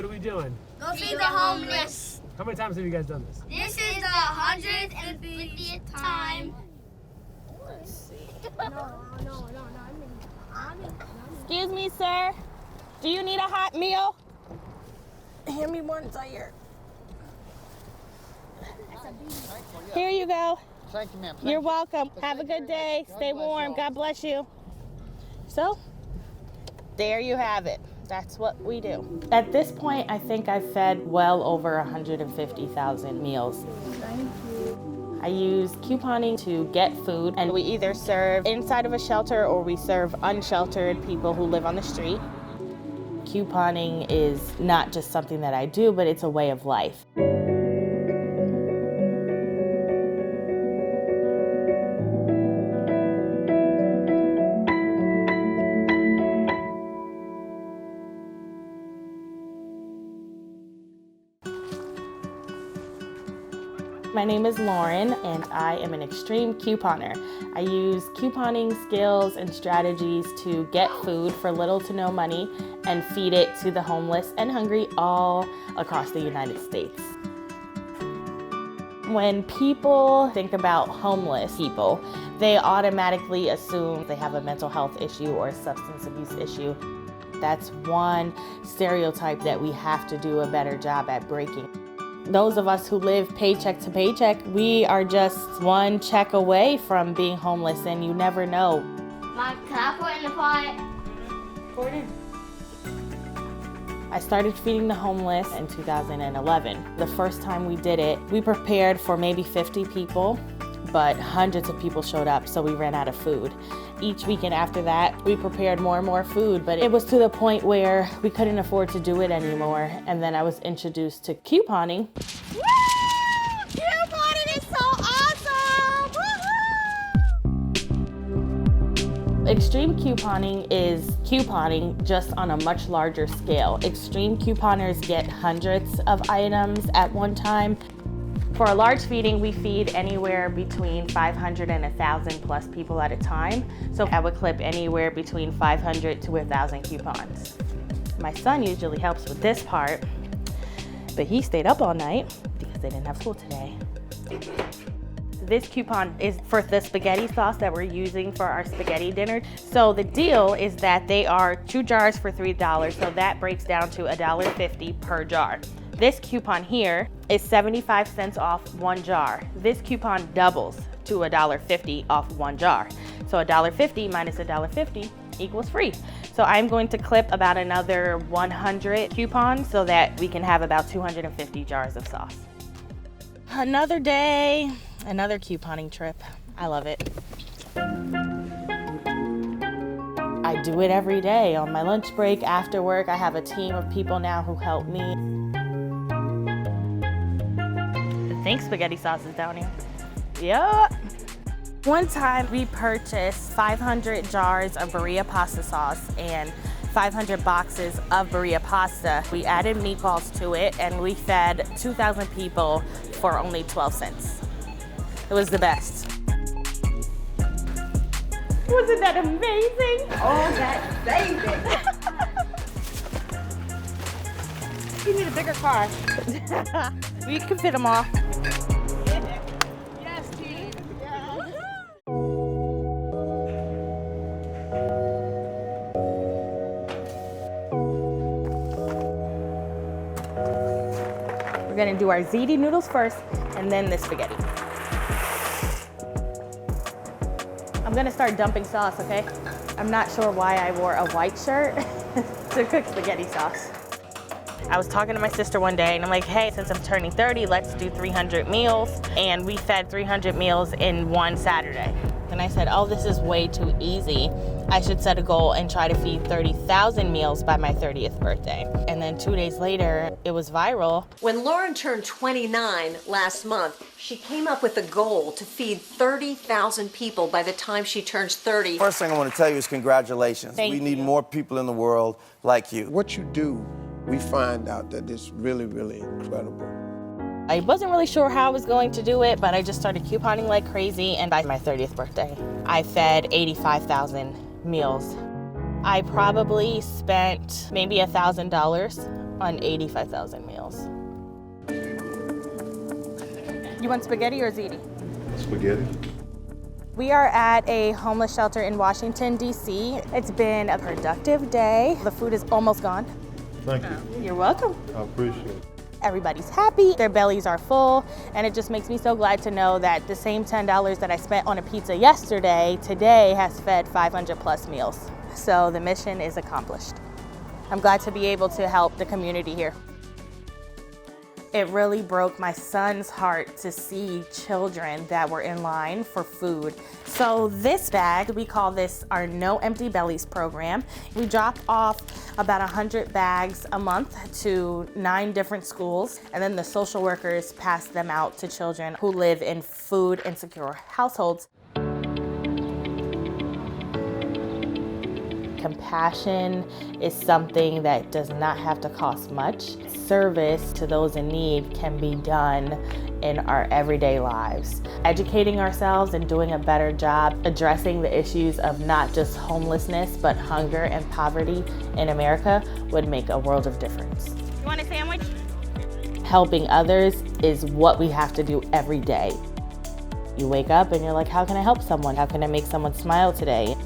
What are we doing? Go feed the homeless. How many times have you guys done this? This is the 150th time. Let's see. No. Excuse me, sir. Do you need a hot meal? Hand me one, Zaire. Here you go. Thank you, ma'am. You're welcome. Have a good day. Stay warm. God bless you. So, there you have it. That's what we do. At this point, I think I've fed well over 150,000 meals. Thank you. I use couponing to get food, and we either serve inside of a shelter or we serve unsheltered people who live on the street. Couponing is not just something that I do, but it's a way of life. My name is Lauren, and I am an extreme couponer. I use couponing skills and strategies to get food for little to no money and feed it to the homeless and hungry all across the United States. When people think about homeless people, they automatically assume they have a mental health issue or a substance abuse issue. That's one stereotype that we have to do a better job at breaking. Those of us who live paycheck to paycheck, we are just one check away from being homeless, and you never know. Mom, can I put in the pot? Pour it in. I started feeding the homeless in 2011. The first time we did it, we prepared for maybe 50 people, but hundreds of people showed up, so we ran out of food. Each weekend after that, we prepared more and more food, but it was to the point where we couldn't afford to do it anymore. And then I was introduced to couponing. Woo! Couponing is so awesome! Woo-hoo! Extreme couponing is couponing just on a much larger scale. Extreme couponers get hundreds of items at one time. For a large feeding, we feed anywhere between 500 and 1,000 plus people at a time. So I would clip anywhere between 500 to 1,000 coupons. My son usually helps with this part, but he stayed up all night because they didn't have school today. This coupon is for the spaghetti sauce that we're using for our spaghetti dinner. So the deal is that they are 2 jars for $3, so that breaks down to $1.50 per jar. This coupon here is 75 cents off 1 jar. This coupon doubles to $1.50 off 1 jar. So $1.50 minus $1.50 equals free. So I'm going to clip about another 100 coupons so that we can have about 250 jars of sauce. Another day, another couponing trip. I love it. I do it every day. On my lunch break, after work, I have a team of people now who help me. I think spaghetti sauce is down here. Yeah. One time we purchased 500 jars of burrito pasta sauce and 500 boxes of burrito pasta. We added meatballs to it and we fed 2,000 people for only 12 cents. It was the best. Wasn't that amazing? Oh, that's saving. You need a bigger car. We can fit them all. Yes, team. We're gonna do our ziti noodles first and then the spaghetti. I'm gonna start dumping sauce, okay? I'm not sure why I wore a white shirt to cook spaghetti sauce. I was talking to my sister one day and I'm like, hey, since I'm turning 30, let's do 300 meals. And we fed 300 meals in one Saturday. And I said, oh, this is way too easy. I should set a goal and try to feed 30,000 meals by my 30th birthday. And then 2 days later, it was viral. When Lauren turned 29 last month, she came up with a goal to feed 30,000 people by the time she turns 30. First thing I want to tell you is congratulations. Thank we need you. more people in the world like you. What you do, we find out that it's really, really incredible. I wasn't really sure how I was going to do it, but I just started couponing like crazy, and by my 30th birthday, I fed 85,000 meals. I probably spent maybe $1,000 on 85,000 meals. You want spaghetti or ziti? Spaghetti. We are at a homeless shelter in Washington, D.C. It's been a productive day. The food is almost gone. Thank you. You're welcome. I appreciate it. Everybody's happy, their bellies are full, and it just makes me so glad to know that the same $10 that I spent on a pizza yesterday, today has fed 500 plus meals. So the mission is accomplished. I'm glad to be able to help the community here. It really broke my son's heart to see children that were in line for food. So this bag, we call this our No Empty Bellies program. We drop off about 100 bags a month to 9 different schools, and then the social workers pass them out to children who live in food insecure households. Compassion is something that does not have to cost much. Service to those in need can be done in our everyday lives. Educating ourselves and doing a better job addressing the issues of not just homelessness, but hunger and poverty in America would make a world of difference. You want a sandwich? Helping others is what we have to do every day. You wake up and you're like, how can I help someone? How can I make someone smile today?